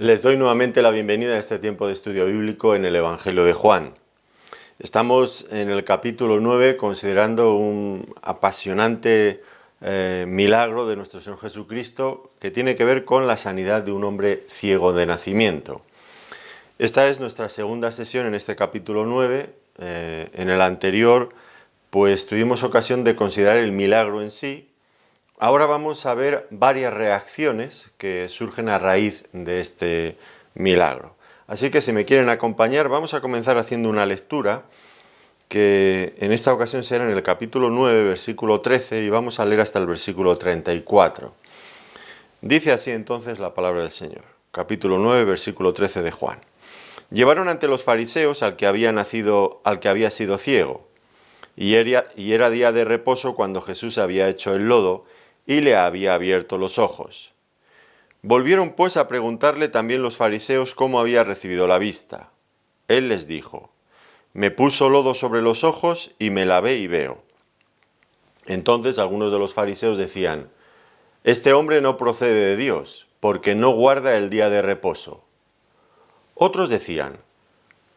Les doy nuevamente la bienvenida a este tiempo de estudio bíblico en el Evangelio de Juan. Estamos en el capítulo 9 considerando un apasionante milagro de nuestro Señor Jesucristo que tiene que ver con la sanidad de un hombre ciego de nacimiento. Esta es nuestra segunda sesión en este capítulo 9. En el anterior pues tuvimos ocasión de considerar el milagro en sí. Ahora vamos a ver varias reacciones que surgen a raíz de este milagro. Así que si me quieren acompañar, vamos a comenzar haciendo una lectura que en esta ocasión será en el capítulo 9, versículo 13, y vamos a leer hasta el versículo 34. Dice así entonces la palabra del Señor. Capítulo 9, versículo 13 de Juan. Llevaron ante los fariseos al que había sido ciego, y era día de reposo cuando Jesús había hecho el lodo y le había abierto los ojos. Volvieron pues a preguntarle también los fariseos cómo había recibido la vista. Él les dijo: me puso lodo sobre los ojos y me lavé y veo. Entonces algunos de los fariseos decían: este hombre no procede de Dios, porque no guarda el día de reposo. Otros decían: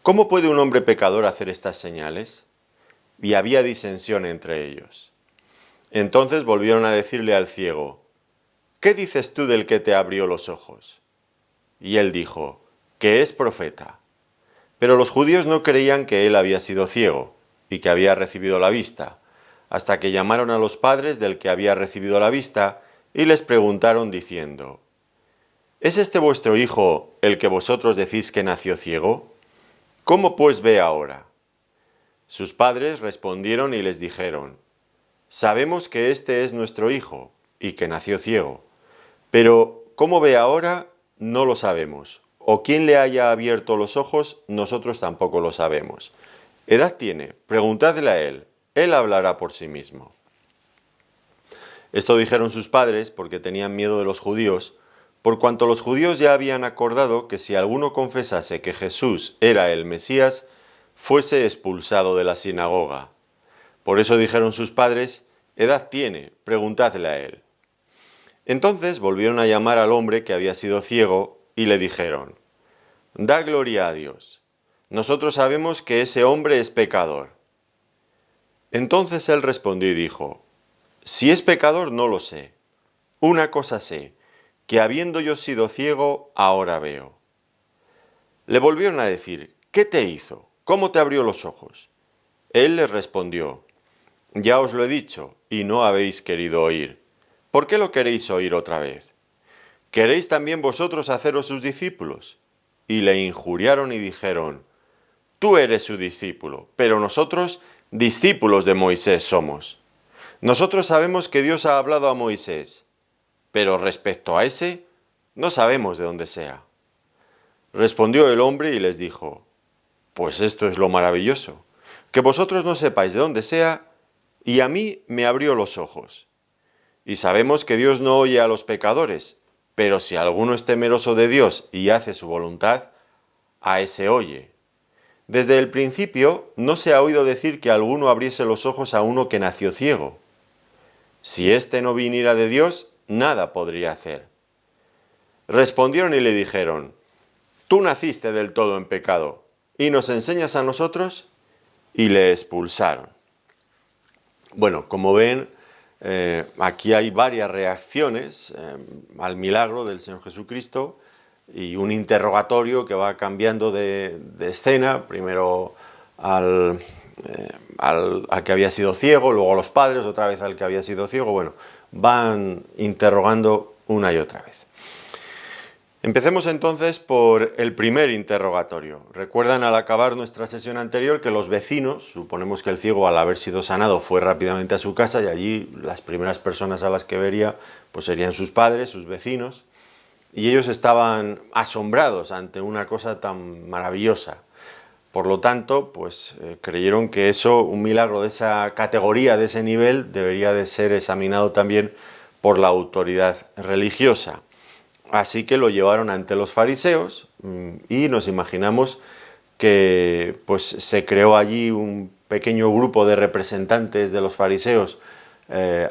¿cómo puede un hombre pecador hacer estas señales? Y había disensión entre ellos. Entonces volvieron a decirle al ciego: ¿qué dices tú del que te abrió los ojos? Y él dijo: que es profeta. Pero los judíos no creían que él había sido ciego y que había recibido la vista, hasta que llamaron a los padres del que había recibido la vista y les preguntaron diciendo: ¿es este vuestro hijo el que vosotros decís que nació ciego? ¿Cómo pues ve ahora? Sus padres respondieron y les dijeron: sabemos que este es nuestro hijo y que nació ciego, pero cómo ve ahora no lo sabemos, o quién le haya abierto los ojos nosotros tampoco lo sabemos. ¿Edad tiene? Preguntadle a él hablará por sí mismo. Esto dijeron sus padres porque tenían miedo de los judíos, por cuanto los judíos ya habían acordado que si alguno confesase que Jesús era el Mesías, fuese expulsado de la sinagoga. Por eso dijeron sus padres: edad tiene, preguntadle a él. Entonces volvieron a llamar al hombre que había sido ciego y le dijeron: da gloria a Dios. Nosotros sabemos que ese hombre es pecador. Entonces él respondió y dijo: si es pecador no lo sé. Una cosa sé, que habiendo yo sido ciego, ahora veo. Le volvieron a decir: ¿qué te hizo? ¿Cómo te abrió los ojos? Él les respondió: ya os lo he dicho, y no habéis querido oír. ¿Por qué lo queréis oír otra vez? ¿Queréis también vosotros haceros sus discípulos? Y le injuriaron y dijeron: tú eres su discípulo, pero nosotros discípulos de Moisés somos. Nosotros sabemos que Dios ha hablado a Moisés, pero respecto a ese, no sabemos de dónde sea. Respondió el hombre y les dijo: pues esto es lo maravilloso, que vosotros no sepáis de dónde sea, y a mí me abrió los ojos. Y sabemos que Dios no oye a los pecadores, pero si alguno es temeroso de Dios y hace su voluntad, a ese oye. Desde el principio no se ha oído decir que alguno abriese los ojos a uno que nació ciego. Si éste no viniera de Dios, nada podría hacer. Respondieron y le dijeron: tú naciste del todo en pecado, ¿y nos enseñas a nosotros? Y le expulsaron. Bueno, como ven, aquí hay varias reacciones al milagro del Señor Jesucristo y un interrogatorio que va cambiando de escena, primero al que había sido ciego, luego a los padres, otra vez al que había sido ciego. Bueno, van interrogando una y otra vez. Empecemos entonces por el primer interrogatorio. Recuerdan al acabar nuestra sesión anterior que los vecinos, suponemos que el ciego al haber sido sanado fue rápidamente a su casa y allí las primeras personas a las que vería pues serían sus padres, sus vecinos, y ellos estaban asombrados ante una cosa tan maravillosa. Por lo tanto, pues creyeron que eso, un milagro de esa categoría, de ese nivel, debería de ser examinado también por la autoridad religiosa. Así que lo llevaron ante los fariseos y nos imaginamos que pues, se creó allí un pequeño grupo de representantes de los fariseos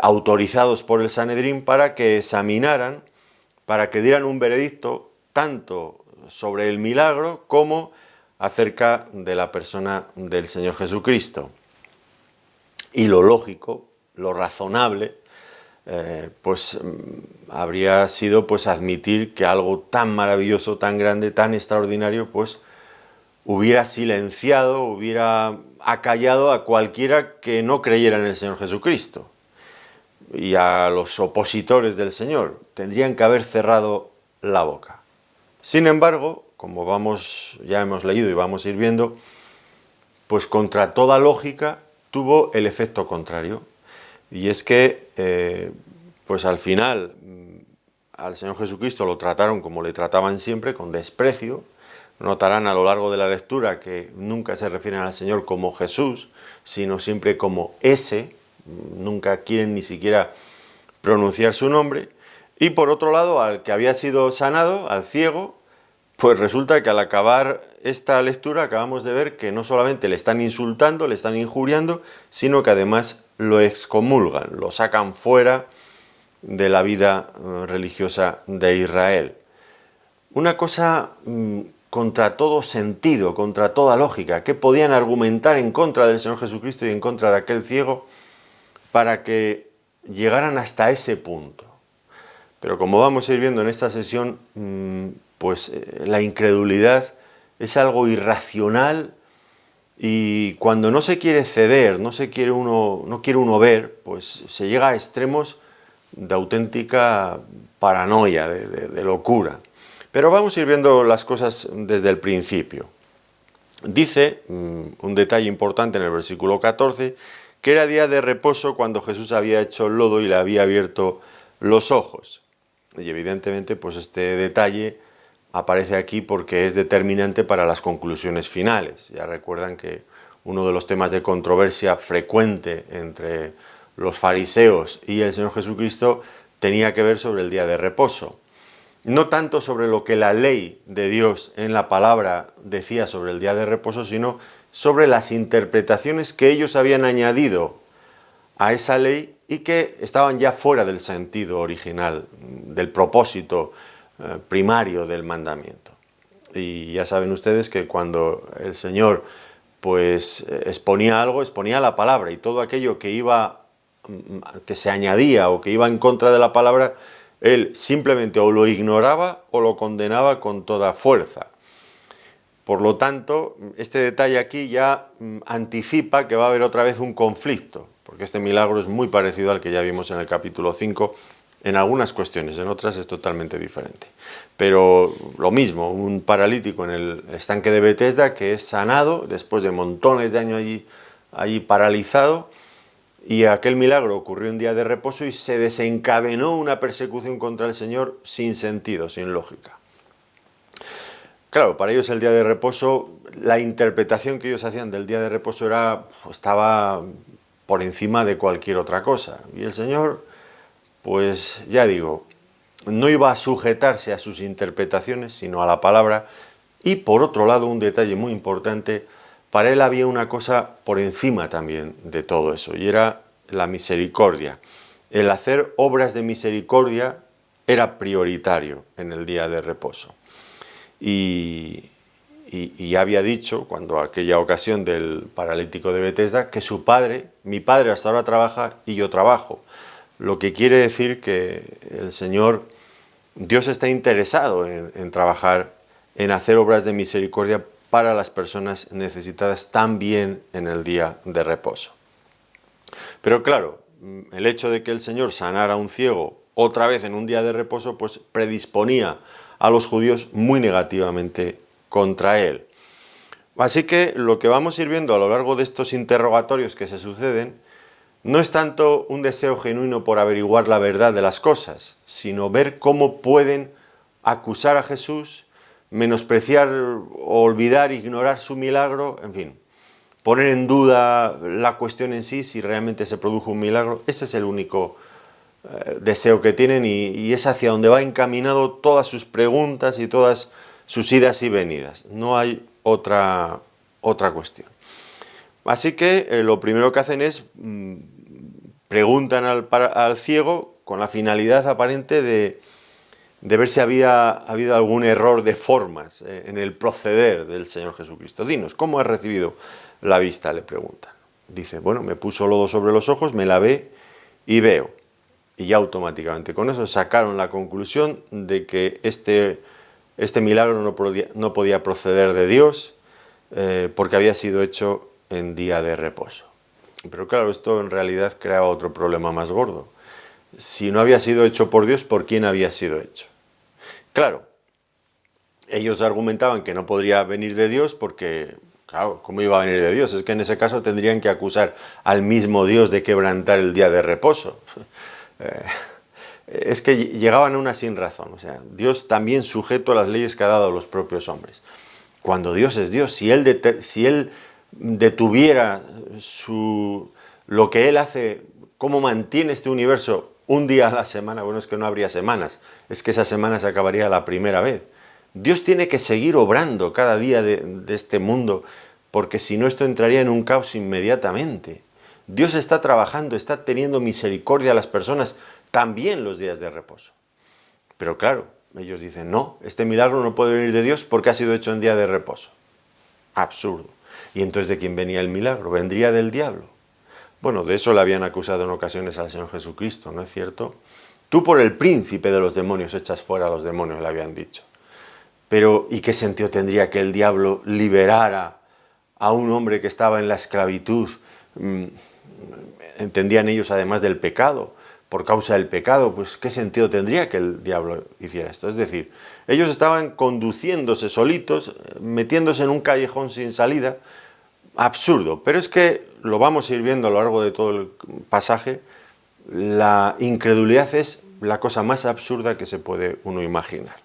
autorizados por el Sanedrín para que examinaran, para que dieran un veredicto tanto sobre el milagro como acerca de la persona del Señor Jesucristo. Y lo lógico, lo razonable, habría sido pues admitir que algo tan maravilloso, tan grande, tan extraordinario, pues hubiera silenciado, hubiera acallado a cualquiera que no creyera en el Señor Jesucristo. Y a los opositores del Señor tendrían que haber cerrado la boca. Sin embargo, como ya hemos leído y vamos a ir viendo, pues contra toda lógica tuvo el efecto contrario. Y es que, pues al final, al Señor Jesucristo lo trataron como le trataban siempre, con desprecio. Notarán a lo largo de la lectura que nunca se refieren al Señor como Jesús, sino siempre como ese. Nunca quieren ni siquiera pronunciar su nombre. Y por otro lado, al que había sido sanado, al ciego, pues resulta que al acabar esta lectura acabamos de ver que no solamente le están insultando, le están injuriando, sino que además lo excomulgan, lo sacan fuera de la vida religiosa de Israel. Una cosa contra todo sentido, contra toda lógica. ¿Qué podían argumentar en contra del Señor Jesucristo y en contra de aquel ciego para que llegaran hasta ese punto? Pero como vamos a ir viendo en esta sesión, la incredulidad es algo irracional y cuando no se quiere ceder, no quiere uno ver, pues se llega a extremos de auténtica paranoia, de locura. Pero vamos a ir viendo las cosas desde el principio. Dice un detalle importante en el versículo 14, que era día de reposo cuando Jesús había hecho el lodo y le había abierto los ojos. Y evidentemente, pues este detalle aparece aquí porque es determinante para las conclusiones finales. Ya recuerdan que uno de los temas de controversia frecuente entre los fariseos y el Señor Jesucristo tenía que ver sobre el día de reposo. No tanto sobre lo que la ley de Dios en la palabra decía sobre el día de reposo, sino sobre las interpretaciones que ellos habían añadido a esa ley y que estaban ya fuera del sentido original, del propósito primario del mandamiento. Y ya saben ustedes que cuando el Señor pues exponía algo, exponía la palabra, y todo aquello que se añadía o que iba en contra de la palabra, él simplemente o lo ignoraba o lo condenaba con toda fuerza. Por lo tanto, este detalle aquí ya anticipa que va a haber otra vez un conflicto, porque este milagro es muy parecido al que ya vimos en el capítulo 5, en algunas cuestiones, en otras es totalmente diferente. Pero lo mismo, un paralítico en el estanque de Betesda que es sanado después de montones de años allí paralizado, y aquel milagro ocurrió un día de reposo y se desencadenó una persecución contra el Señor sin sentido, sin lógica. Claro, para ellos el día de reposo, la interpretación que ellos hacían del día de reposo estaba por encima de cualquier otra cosa. Y el Señor, pues ya digo, no iba a sujetarse a sus interpretaciones, sino a la palabra. Y por otro lado, un detalle muy importante, para él había una cosa por encima también de todo eso, y era la misericordia. El hacer obras de misericordia era prioritario en el día de reposo. Y había dicho, cuando aquella ocasión del paralítico de Betesda, que mi padre hasta ahora trabaja y yo trabajo. Lo que quiere decir que el Señor, Dios está interesado en trabajar, en hacer obras de misericordia para las personas necesitadas también en el día de reposo. Pero claro, el hecho de que el Señor sanara a un ciego otra vez en un día de reposo, pues predisponía a los judíos muy negativamente contra él. Así que lo que vamos a ir viendo a lo largo de estos interrogatorios que se suceden no es tanto un deseo genuino por averiguar la verdad de las cosas, sino ver cómo pueden acusar a Jesús, menospreciar, olvidar, ignorar su milagro, en fin, poner en duda la cuestión en sí, si realmente se produjo un milagro. Ese es el único deseo que tienen y es hacia donde va encaminado todas sus preguntas y todas sus idas y venidas. No hay otra cuestión. Así que lo primero que hacen es preguntan al ciego con la finalidad aparente de ver si había habido algún error de formas en el proceder del Señor Jesucristo. Dinos, ¿cómo has recibido la vista?, le preguntan. Dice, bueno, me puso lodo sobre los ojos, me lavé y veo. Y ya automáticamente con eso sacaron la conclusión de que este milagro no podía proceder de Dios, porque había sido hecho en día de reposo. Pero claro, esto en realidad creaba otro problema más gordo. Si no había sido hecho por Dios, ¿por quién había sido hecho? Claro, ellos argumentaban que no podría venir de Dios porque, claro, ¿cómo iba a venir de Dios? Es que en ese caso tendrían que acusar al mismo Dios de quebrantar el día de reposo. Es que llegaban a una sin razón. O sea, Dios también sujeto a las leyes que ha dado a los propios hombres. Cuando Dios es Dios, si Él detuviera lo que Él hace, cómo mantiene este universo un día a la semana, bueno, es que no habría semanas, es que esa semana se acabaría la primera vez. Dios tiene que seguir obrando cada día de este mundo, porque si no, esto entraría en un caos inmediatamente. Dios está trabajando, está teniendo misericordia a las personas, también los días de reposo. Pero claro, ellos dicen, no, este milagro no puede venir de Dios porque ha sido hecho en día de reposo. Absurdo. ¿Y entonces de quién venía el milagro? ¿Vendría del diablo? Bueno, de eso le habían acusado en ocasiones al Señor Jesucristo, ¿no es cierto? Tú por el príncipe de los demonios echas fuera a los demonios, le habían dicho. Pero, ¿y qué sentido tendría que el diablo liberara a un hombre que estaba en la esclavitud? Entendían ellos además del pecado, por causa del pecado, pues ¿qué sentido tendría que el diablo hiciera esto? Es decir, ellos estaban conduciéndose solitos, metiéndose en un callejón sin salida, absurdo. Pero es que, lo vamos a ir viendo a lo largo de todo el pasaje, la incredulidad es la cosa más absurda que se puede uno imaginar.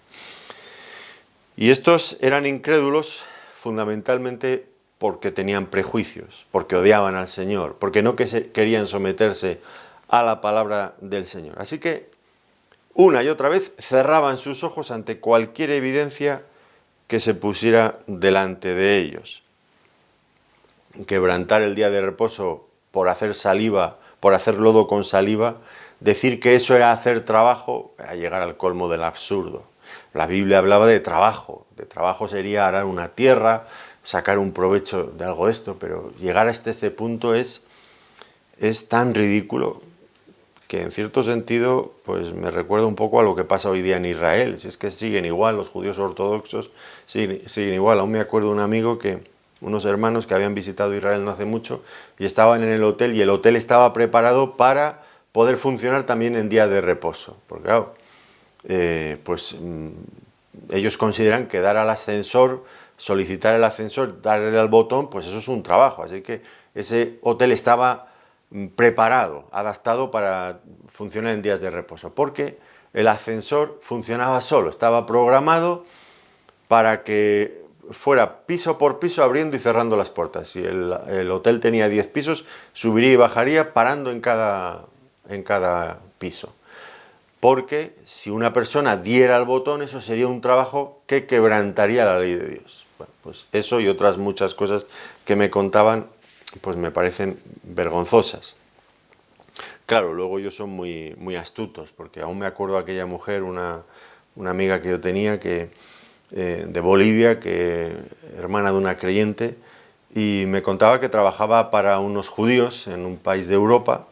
Y estos eran incrédulos fundamentalmente porque tenían prejuicios, porque odiaban al Señor, porque no querían someterse a la palabra del Señor. Así que una y otra vez cerraban sus ojos ante cualquier evidencia que se pusiera delante de ellos. Quebrantar el día de reposo por hacer saliva, por hacer lodo con saliva, decir que eso era hacer trabajo, era llegar al colmo del absurdo. La Biblia hablaba de trabajo sería arar una tierra, sacar un provecho de algo de esto, pero llegar hasta este punto es tan ridículo que en cierto sentido pues me recuerda un poco a lo que pasa hoy día en Israel. Si es que siguen igual, los judíos ortodoxos siguen igual. Aún me acuerdo de un amigo unos hermanos que habían visitado Israel no hace mucho y estaban en el hotel y el hotel estaba preparado para poder funcionar también en día de reposo. Porque claro, ellos consideran que dar al ascensor, solicitar el ascensor, darle al botón, pues eso es un trabajo. Así que ese hotel estaba preparado, adaptado para funcionar en días de reposo, porque el ascensor funcionaba solo, estaba programado para que fuera piso por piso abriendo y cerrando las puertas. Si el hotel tenía 10 pisos, subiría y bajaría parando en cada piso. Porque si una persona diera al botón, eso sería un trabajo que quebrantaría la ley de Dios. Bueno, pues eso y otras muchas cosas que me contaban, pues me parecen vergonzosas. Claro, luego ellos son muy, muy astutos, porque aún me acuerdo de aquella mujer, una amiga que yo tenía, de Bolivia, hermana de una creyente, y me contaba que trabajaba para unos judíos en un país de Europa,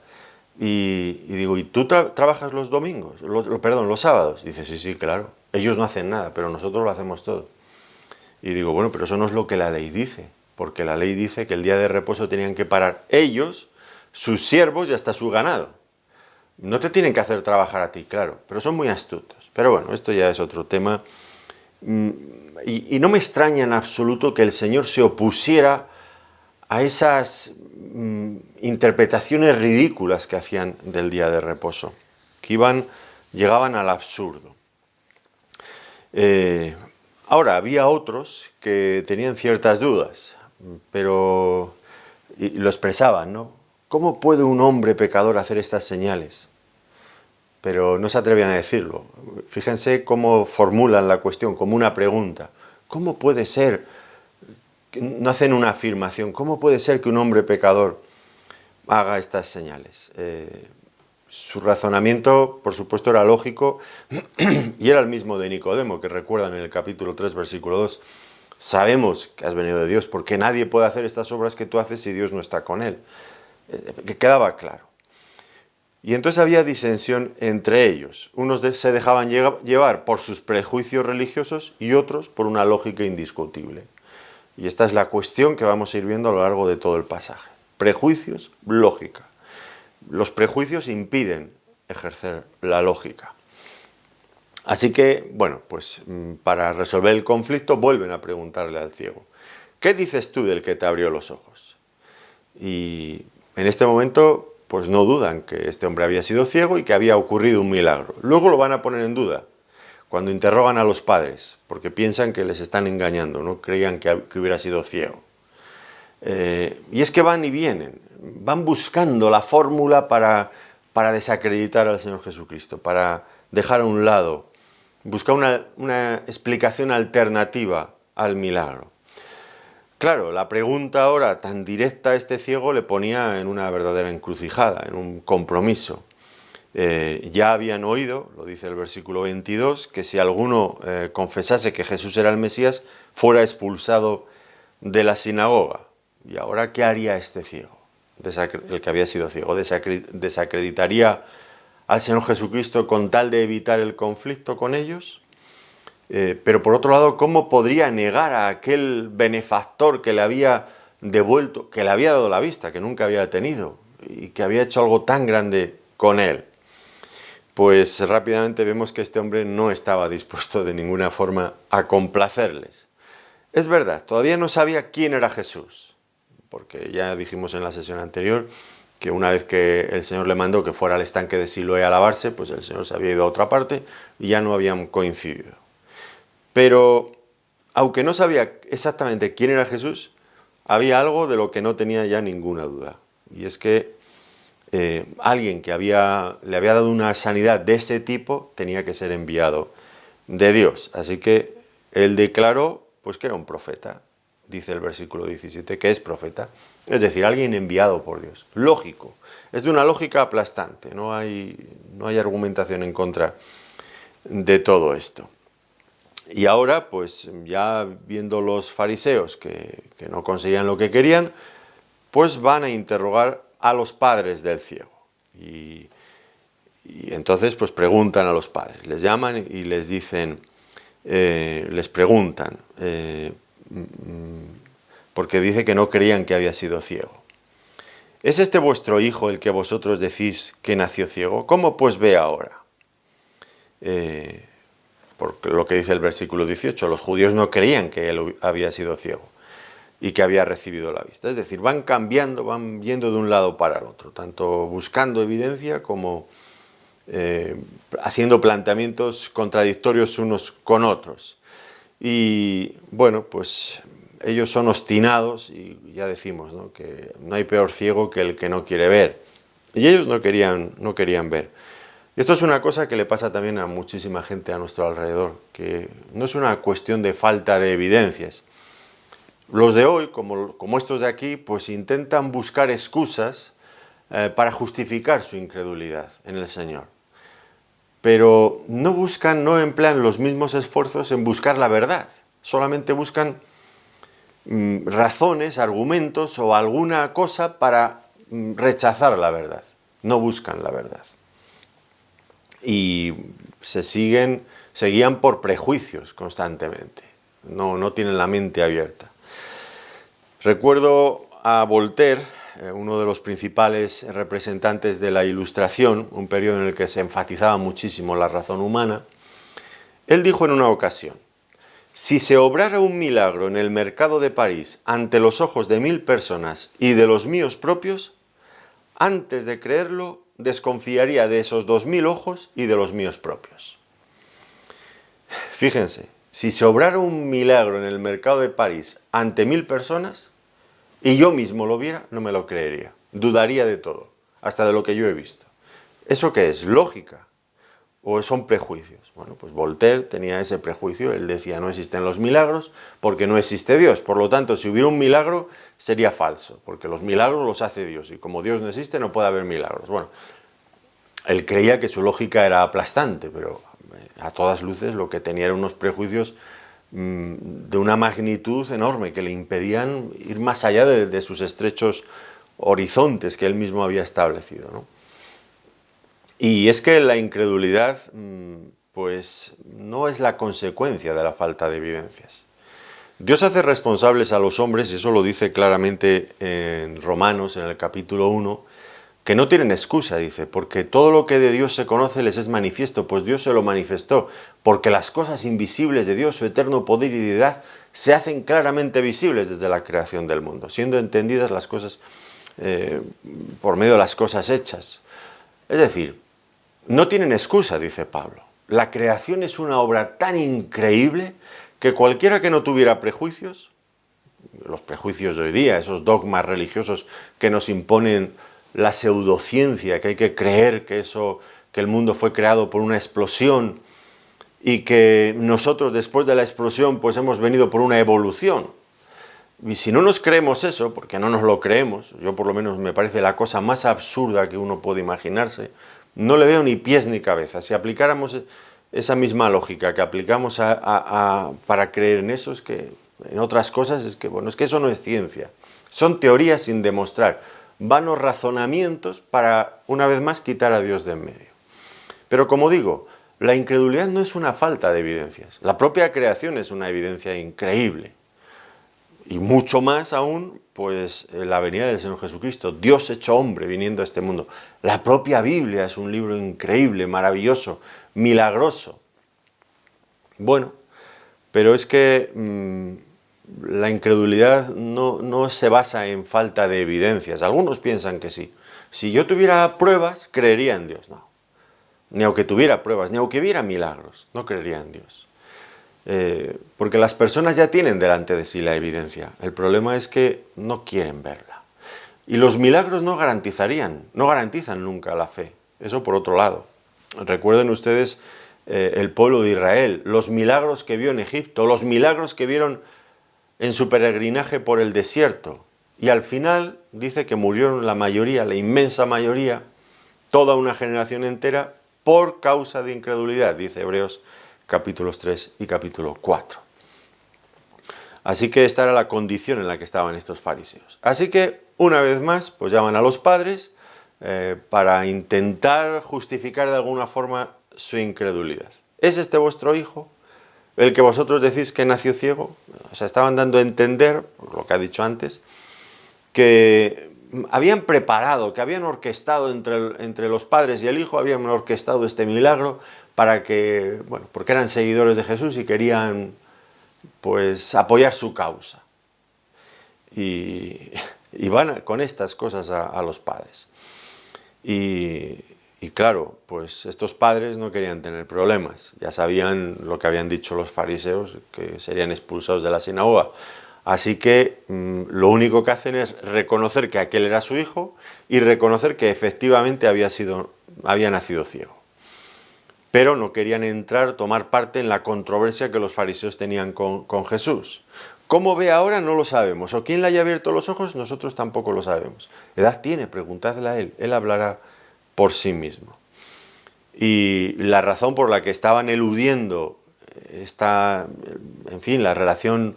y digo, ¿y tú trabajas los domingos? Los sábados. Y dice, sí, claro. Ellos no hacen nada, pero nosotros lo hacemos todo. Y digo, bueno, pero eso no es lo que la ley dice, porque la ley dice que el día de reposo tenían que parar ellos, sus siervos y hasta su ganado. No te tienen que hacer trabajar a ti, claro, pero son muy astutos. Pero bueno, esto ya es otro tema. Y no me extraña en absoluto que el Señor se opusiera a esas interpretaciones ridículas que hacían del día de reposo, que llegaban al absurdo. Ahora, había otros que tenían ciertas dudas, pero lo expresaban, ¿no? ¿Cómo puede un hombre pecador hacer estas señales? Pero no se atrevían a decirlo. Fíjense cómo formulan la cuestión, como una pregunta. ¿Cómo puede ser? No hacen una afirmación. ¿Cómo puede ser que un hombre pecador haga estas señales? Su razonamiento, por supuesto, era lógico y era el mismo de Nicodemo, que recuerdan en el capítulo 3, versículo 2. Sabemos que has venido de Dios, porque nadie puede hacer estas obras que tú haces si Dios no está con él. Que quedaba claro. Y entonces había disensión entre ellos. Unos se dejaban llevar por sus prejuicios religiosos y otros por una lógica indiscutible. Y esta es la cuestión que vamos a ir viendo a lo largo de todo el pasaje. Prejuicios, lógica. Los prejuicios impiden ejercer la lógica. Así que, bueno, pues para resolver el conflicto vuelven a preguntarle al ciego: ¿qué dices tú del que te abrió los ojos? Y en este momento, pues no dudan que este hombre había sido ciego y que había ocurrido un milagro. Luego lo van a poner en duda cuando interrogan a los padres, porque piensan que les están engañando, no creían que hubiera sido ciego. Y es que van y vienen, van buscando la fórmula para desacreditar al Señor Jesucristo, para dejar a un lado, buscar una explicación alternativa al milagro. Claro, la pregunta ahora tan directa a este ciego le ponía en una verdadera encrucijada, en un compromiso. Ya habían oído, lo dice el versículo 22, que si alguno confesase que Jesús era el Mesías, fuera expulsado de la sinagoga. ¿Y ahora qué haría este ciego? El que había sido ciego, ¿desacreditaría al Señor Jesucristo con tal de evitar el conflicto con ellos? Pero por otro lado, ¿cómo podría negar a aquel benefactor que le había devuelto, que le había dado la vista, que nunca había tenido, y que había hecho algo tan grande con él? Pues rápidamente vemos que este hombre no estaba dispuesto de ninguna forma a complacerles. Es verdad, todavía no sabía quién era Jesús, porque ya dijimos en la sesión anterior que una vez que el Señor le mandó que fuera al estanque de Siloé a lavarse, pues el Señor se había ido a otra parte y ya no habían coincidido. Pero, aunque no sabía exactamente quién era Jesús, había algo de lo que no tenía ya ninguna duda. Y es que alguien que le había dado una sanidad de ese tipo tenía que ser enviado de Dios. Así que él declaró pues, que era un profeta. Dice el versículo 17 que es profeta. Es decir, alguien enviado por Dios. Lógico. Es de una lógica aplastante. No hay argumentación en contra de todo esto. Y ahora, pues ya viendo los fariseos que no conseguían lo que querían, pues van a interrogar a los padres del ciego. Y entonces pues preguntan a los padres, les llaman y les dicen, les preguntan, porque dice que no creían que había sido ciego. ¿Es este vuestro hijo el que vosotros decís que nació ciego? ¿Cómo pues ve ahora? Por lo que dice el versículo 18, los judíos no creían que él había sido ciego y que había recibido la vista. Es decir, van cambiando, van yendo de un lado para el otro, tanto buscando evidencia como haciendo planteamientos contradictorios unos con otros. Y bueno, pues ellos son obstinados y ya decimos, ¿no?, que no hay peor ciego que el que no quiere ver. Y ellos no querían ver. Y esto es una cosa que le pasa también a muchísima gente a nuestro alrededor, que no es una cuestión de falta de evidencias. Los de hoy, como estos de aquí, pues intentan buscar excusas para justificar su incredulidad en el Señor. Pero no emplean los mismos esfuerzos en buscar la verdad. Solamente buscan razones, argumentos o alguna cosa para rechazar la verdad. No buscan la verdad. Y se guían por prejuicios constantemente. No tienen la mente abierta. Recuerdo a Voltaire, uno de los principales representantes de la Ilustración, un periodo en el que se enfatizaba muchísimo la razón humana. Él dijo en una ocasión: si se obrara un milagro en el mercado de París ante los ojos de 1000 personas y de los míos propios, antes de creerlo, desconfiaría de esos 2000 ojos y de los míos propios. Fíjense, si se obrara un milagro en el mercado de París ante 1000 personas y yo mismo lo viera, no me lo creería. Dudaría de todo, hasta de lo que yo he visto. ¿Eso qué es? ¿Lógica? ¿O son prejuicios? Bueno, pues Voltaire tenía ese prejuicio. Él decía, no existen los milagros porque no existe Dios. Por lo tanto, si hubiera un milagro, sería falso, porque los milagros los hace Dios. Y como Dios no existe, no puede haber milagros. Bueno, Él creía que su lógica era aplastante, pero a todas luces lo que tenía eran unos prejuicios de una magnitud enorme que le impedían ir más allá de sus estrechos horizontes que él mismo había establecido, ¿no? Y es que la incredulidad pues no es la consecuencia de la falta de evidencias. Dios hace responsables a los hombres, y eso lo dice claramente en Romanos, en el capítulo 1, que no tienen excusa, dice, porque todo lo que de Dios se conoce les es manifiesto, pues Dios se lo manifestó, porque las cosas invisibles de Dios, su eterno poder y deidad, se hacen claramente visibles desde la creación del mundo, siendo entendidas las cosas por medio de las cosas hechas. Es decir, no tienen excusa, dice Pablo. La creación es una obra tan increíble que cualquiera que no tuviera prejuicios, los prejuicios de hoy día, esos dogmas religiosos que nos imponen la pseudociencia, que hay que creer que el mundo fue creado por una explosión y que nosotros después de la explosión pues hemos venido por una evolución. Y si no nos creemos eso, porque no nos lo creemos, yo por lo menos me parece la cosa más absurda que uno puede imaginarse, no le veo ni pies ni cabeza. Si aplicáramos esa misma lógica que aplicamos para creer en eso, es que en otras cosas, es que eso no es ciencia. Son teorías sin demostrar, vanos razonamientos para, una vez más, quitar a Dios de en medio. Pero como digo, la incredulidad no es una falta de evidencias. La propia creación es una evidencia increíble. Y mucho más aún, pues la venida del Señor Jesucristo, Dios hecho hombre viniendo a este mundo. La propia Biblia es un libro increíble, maravilloso, milagroso. Bueno, pero es que la incredulidad no se basa en falta de evidencias. Algunos piensan que sí. Si yo tuviera pruebas, creería en Dios. No. Ni aunque tuviera pruebas, ni aunque hubiera milagros, no creería en Dios. Porque las personas ya tienen delante de sí la evidencia. El problema es que no quieren verla. Y los milagros no garantizan nunca la fe. Eso por otro lado. Recuerden ustedes el pueblo de Israel, los milagros que vio en Egipto, los milagros que vieron en su peregrinaje por el desierto. Y al final dice que murieron la mayoría, la inmensa mayoría, toda una generación entera, por causa de incredulidad, dice Hebreos capítulos 3 y capítulo 4. Así que esta era la condición en la que estaban estos fariseos. Así que, una vez más, pues llaman a los padres para intentar justificar de alguna forma su incredulidad. ¿Es este vuestro hijo, el que vosotros decís que nació ciego? O sea, estaban dando a entender, por lo que ha dicho antes, que habían preparado, que habían orquestado entre los padres y el hijo, habían orquestado este milagro para que, bueno, porque eran seguidores de Jesús y querían, pues, apoyar su causa. Y van con estas cosas a los padres. Y claro, pues estos padres no querían tener problemas. Ya sabían lo que habían dicho los fariseos, que serían expulsados de la sinagoga. Así que lo único que hacen es reconocer que aquel era su hijo y reconocer que efectivamente había nacido ciego. Pero no querían tomar parte en la controversia que los fariseos tenían con Jesús. ¿Cómo ve ahora? No lo sabemos. ¿O quién le haya abierto los ojos? Nosotros tampoco lo sabemos. ¿Edad tiene? Preguntadle a él. Él hablará por sí mismo. Y la razón por la que estaban eludiendo la relación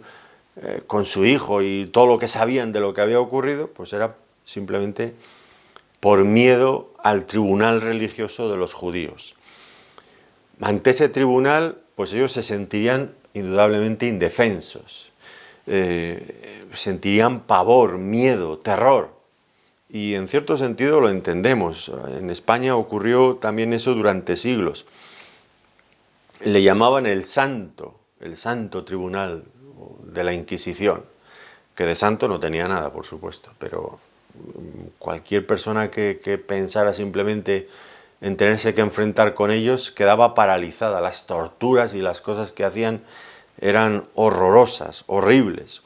con su hijo y todo lo que sabían de lo que había ocurrido, pues era simplemente por miedo al tribunal religioso de los judíos. Ante ese tribunal, pues ellos se sentirían indudablemente indefensos, sentirían pavor, miedo, terror. Y en cierto sentido lo entendemos. En España ocurrió también eso durante siglos. Le llamaban el santo tribunal de la Inquisición, que de santo no tenía nada, por supuesto, pero cualquier persona que pensara simplemente en tenerse que enfrentar con ellos quedaba paralizada. Las torturas y las cosas que hacían eran horrorosas, horribles.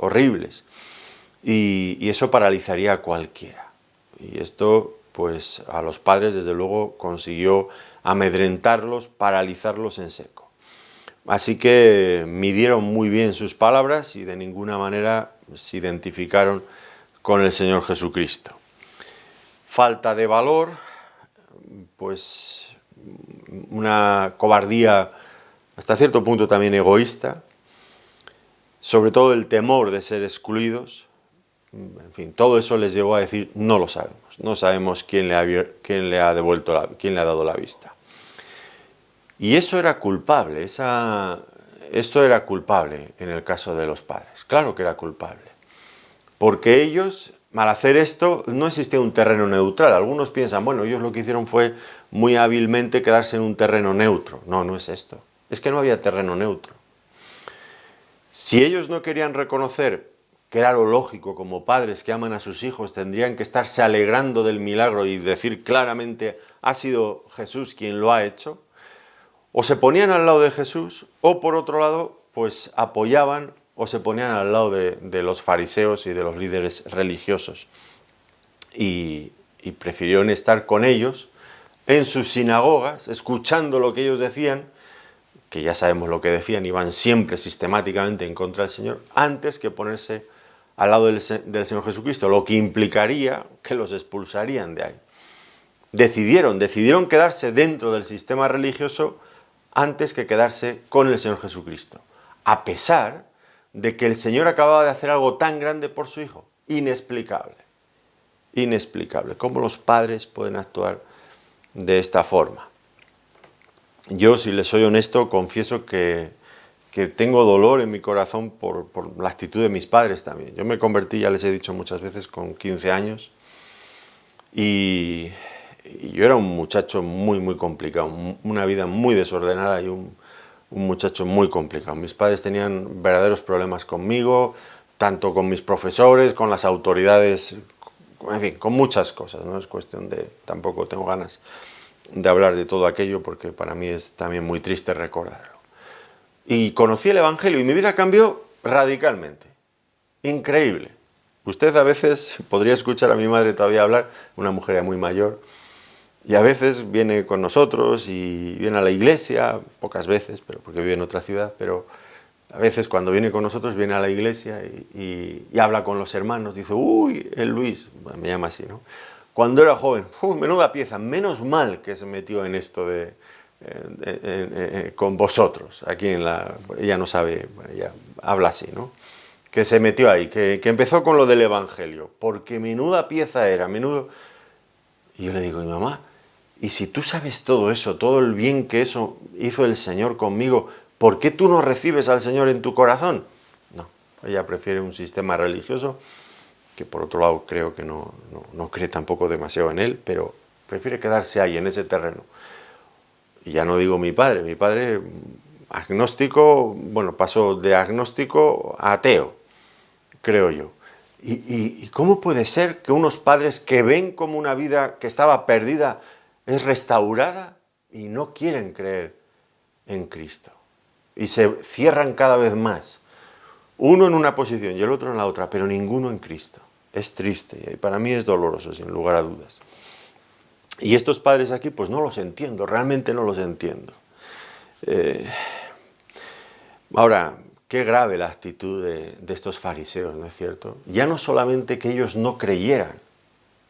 Y eso paralizaría a cualquiera. Y esto, pues, a los padres, desde luego, consiguió amedrentarlos, paralizarlos en seco. Así que midieron muy bien sus palabras y de ninguna manera se identificaron con el Señor Jesucristo. Falta de valor, pues una cobardía hasta cierto punto también egoísta, sobre todo el temor de ser excluidos. En fin, todo eso les llevó a decir, no lo sabemos, no sabemos quién le ha dado la vista. Y eso era culpable, esto era culpable en el caso de los padres, claro que era culpable, porque ellos, al hacer esto, no existía un terreno neutral. Algunos piensan, bueno, ellos lo que hicieron fue muy hábilmente quedarse en un terreno neutro. No, no es esto, es que no había terreno neutro. Si ellos no querían reconocer que era lo lógico, como padres que aman a sus hijos, tendrían que estarse alegrando del milagro y decir claramente, ha sido Jesús quien lo ha hecho, o se ponían al lado de Jesús, o por otro lado, pues apoyaban o se ponían al lado de los fariseos y de los líderes religiosos. Y prefirieron estar con ellos en sus sinagogas, escuchando lo que ellos decían, que ya sabemos lo que decían, iban siempre sistemáticamente en contra del Señor, antes que ponerse al lado del Señor Jesucristo, lo que implicaría que los expulsarían de ahí. Decidieron quedarse dentro del sistema religioso antes que quedarse con el Señor Jesucristo, a pesar de que el Señor acababa de hacer algo tan grande por su Hijo. Inexplicable, inexplicable. ¿Cómo los padres pueden actuar de esta forma? Yo, si les soy honesto, confieso que tengo dolor en mi corazón por la actitud de mis padres también. Yo me convertí, ya les he dicho muchas veces, con 15 años y yo era un muchacho muy, muy complicado, una vida muy desordenada y un muchacho muy complicado. Mis padres tenían verdaderos problemas conmigo, tanto con mis profesores, con las autoridades, en fin, con muchas cosas. No es cuestión de, tampoco tengo ganas de hablar de todo aquello porque para mí es también muy triste recordarlo. Y conocí el Evangelio y mi vida cambió radicalmente. Increíble. Usted a veces podría escuchar a mi madre todavía hablar, una mujer ya muy mayor, y a veces viene con nosotros y viene a la iglesia, pocas veces, pero porque vive en otra ciudad, pero a veces cuando viene con nosotros viene a la iglesia y habla con los hermanos, dice, uy, el Luis, bueno, me llama así, ¿no? Cuando era joven, menuda pieza, menos mal que se metió en esto con vosotros, aquí ella no sabe, bueno, ella habla así, ¿no? Que se metió ahí, que empezó con lo del Evangelio, porque menuda pieza era, menudo... Y yo le digo, mi mamá, y si tú sabes todo eso, todo el bien que eso hizo el Señor conmigo, ¿por qué tú no recibes al Señor en tu corazón? No, ella prefiere un sistema religioso, que por otro lado creo que no cree tampoco demasiado en él, pero prefiere quedarse ahí, en ese terreno. Y ya no digo mi padre agnóstico, bueno, pasó de agnóstico a ateo, creo yo. ¿Y cómo puede ser que unos padres que ven como una vida que estaba perdida es restaurada y no quieren creer en Cristo? Y se cierran cada vez más, uno en una posición y el otro en la otra, pero ninguno en Cristo. Es triste y para mí es doloroso, sin lugar a dudas. Y estos padres aquí, pues no los entiendo, realmente no los entiendo. Ahora, qué grave la actitud de estos fariseos, ¿no es cierto? Ya no solamente que ellos no creyeran,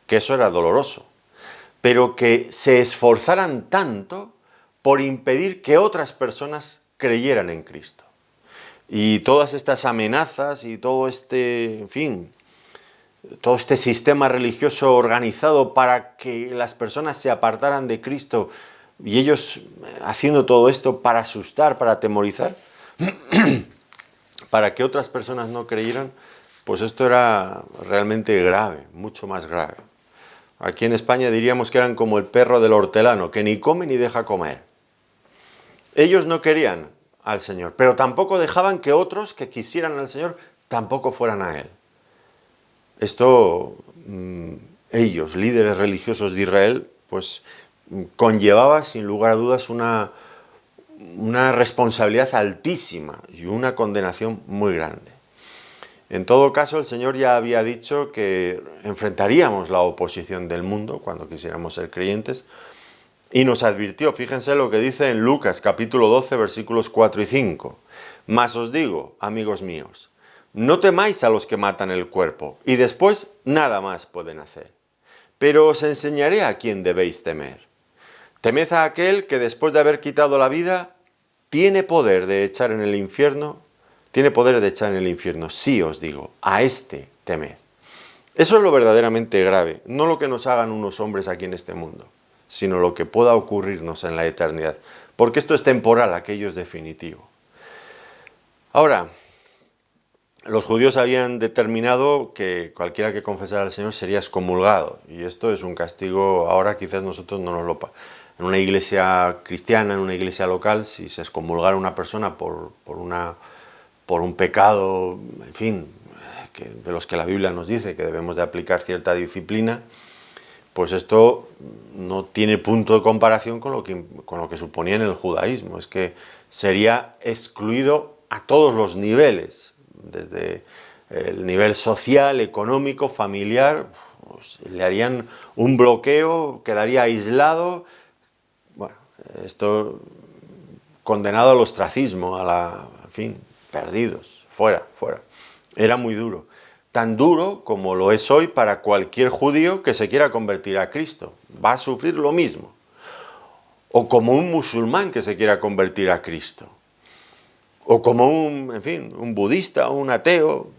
que eso era doloroso, pero que se esforzaran tanto por impedir que otras personas creyeran en Cristo. Y todas estas amenazas y todo este, en fin, todo este sistema religioso organizado para que las personas se apartaran de Cristo y ellos haciendo todo esto para asustar, para atemorizar, para que otras personas no creyeran, pues esto era realmente grave, mucho más grave. Aquí en España diríamos que eran como el perro del hortelano, que ni come ni deja comer. Ellos no querían al Señor, pero tampoco dejaban que otros que quisieran al Señor tampoco fueran a Él. Esto, ellos, líderes religiosos de Israel, pues conllevaba sin lugar a dudas una responsabilidad altísima y una condenación muy grande. En todo caso, el Señor ya había dicho que enfrentaríamos la oposición del mundo cuando quisiéramos ser creyentes y nos advirtió, fíjense lo que dice en Lucas capítulo 12 versículos 4 y 5. Mas os digo, amigos míos, no temáis a los que matan el cuerpo y después nada más pueden hacer. Pero os enseñaré a quién debéis temer. Temed a aquel que después de haber quitado la vida, tiene poder de echar en el infierno, sí os digo, a este temed. Eso es lo verdaderamente grave, no lo que nos hagan unos hombres aquí en este mundo, sino lo que pueda ocurrirnos en la eternidad, porque esto es temporal, aquello es definitivo. Ahora, los judíos habían determinado que cualquiera que confesara al Señor sería excomulgado, y esto es un castigo, ahora quizás nosotros no nos lo... En una iglesia cristiana, en una iglesia local, si se excomulgara a una persona por un pecado, en fin, de los que la Biblia nos dice que debemos de aplicar cierta disciplina, pues esto no tiene punto de comparación con lo que suponía en el judaísmo. Es que sería excluido a todos los niveles, desde el nivel social, económico, familiar, pues le harían un bloqueo, quedaría aislado. Bueno, esto condenado al ostracismo, en fin, perdidos, fuera. Era muy duro. Tan duro como lo es hoy para cualquier judío que se quiera convertir a Cristo. Va a sufrir lo mismo. O como un musulmán que se quiera convertir a Cristo. O como un budista, un ateo,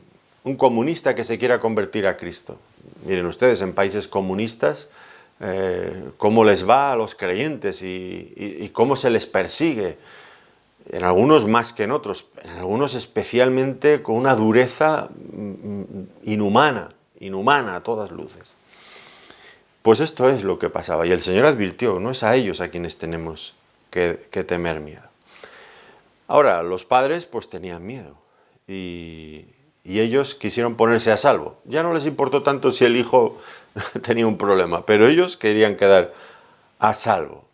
un comunista que se quiera convertir a Cristo. Miren ustedes, en países comunistas, cómo les va a los creyentes y cómo se les persigue. En algunos más que en otros, en algunos especialmente con una dureza inhumana a todas luces. Pues esto es lo que pasaba, y el Señor advirtió, no es a ellos a quienes tenemos que temer miedo. Ahora, los padres pues tenían miedo, y ellos quisieron ponerse a salvo. Ya no les importó tanto si el hijo tenía un problema, pero ellos querían quedar a salvo.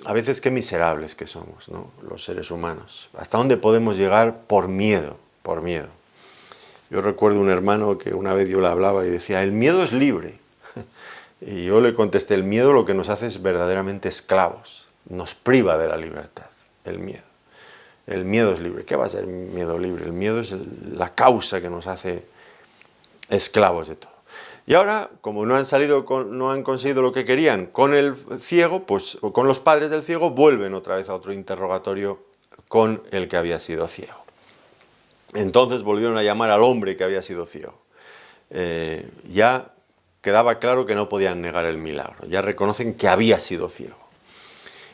A veces qué miserables que somos, ¿no? Los seres humanos. ¿Hasta dónde podemos llegar por miedo? Por miedo. Yo recuerdo un hermano que una vez yo le hablaba y decía, el miedo es libre. Y yo le contesté, el miedo lo que nos hace es verdaderamente esclavos. Nos priva de la libertad, el miedo. El miedo es libre. ¿Qué va a ser miedo libre? El miedo es la causa que nos hace esclavos de todo. Y ahora, como no han conseguido lo que querían con el ciego, pues o con los padres del ciego, vuelven otra vez a otro interrogatorio con el que había sido ciego. Entonces volvieron a llamar al hombre que había sido ciego. Ya quedaba claro que no podían negar el milagro, ya reconocen que había sido ciego.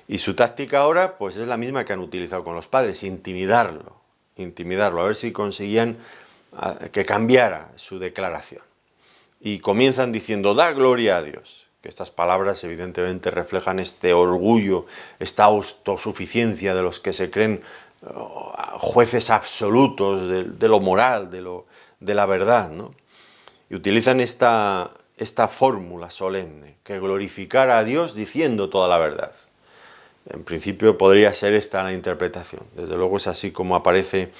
Y su táctica ahora pues es la misma que han utilizado con los padres, intimidarlo, a ver si conseguían que cambiara su declaración. Y comienzan diciendo, da gloria a Dios. Que estas palabras evidentemente reflejan este orgullo, esta autosuficiencia de los que se creen jueces absolutos de lo moral, de la verdad, ¿no? Y utilizan esta fórmula solemne, que glorificar a Dios diciendo toda la verdad. En principio podría ser esta la interpretación. Desde luego es así como aparece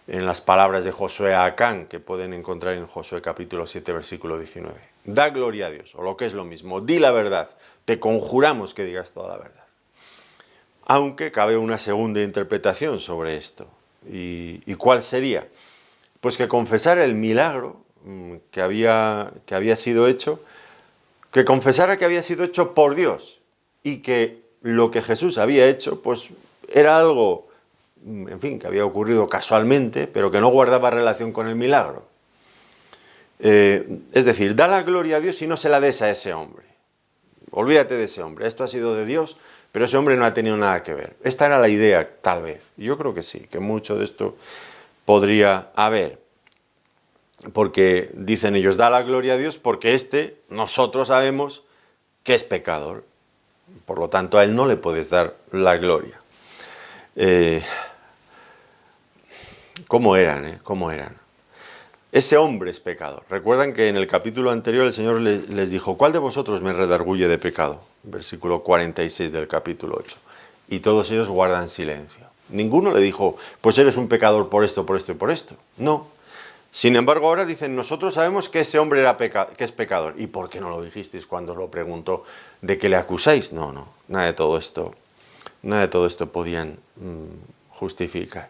en las palabras de Josué a Acán, que pueden encontrar en Josué capítulo 7, versículo 19. Da gloria a Dios, o lo que es lo mismo, di la verdad, te conjuramos que digas toda la verdad. Aunque cabe una segunda interpretación sobre esto. ¿Y cuál sería? Pues que confesara el milagro que había sido hecho, que confesara que había sido hecho por Dios, y que lo que Jesús había hecho, pues era algo, en fin, que había ocurrido casualmente, pero que no guardaba relación con el milagro. Es decir, da la gloria a Dios y no se la des a ese hombre. Olvídate de ese hombre, esto ha sido de Dios, pero ese hombre no ha tenido nada que ver. Esta era la idea, tal vez. Yo creo que sí, que mucho de esto podría haber. Porque dicen ellos, da la gloria a Dios porque nosotros sabemos que es pecador. Por lo tanto, a él no le puedes dar la gloria. ¿Cómo eran? ¿Cómo eran? Ese hombre es pecador. Recuerdan que en el capítulo anterior el Señor les dijo, ¿cuál de vosotros me redarguye de pecado? Versículo 46 del capítulo 8. Y todos ellos guardan silencio. Ninguno le dijo, pues eres un pecador por esto, por esto y por esto. No. Sin embargo, ahora dicen, nosotros sabemos que ese hombre que es pecador. ¿Y por qué no lo dijisteis cuando os lo preguntó? ¿De que le acusáis? No. Nada de todo esto podían justificar.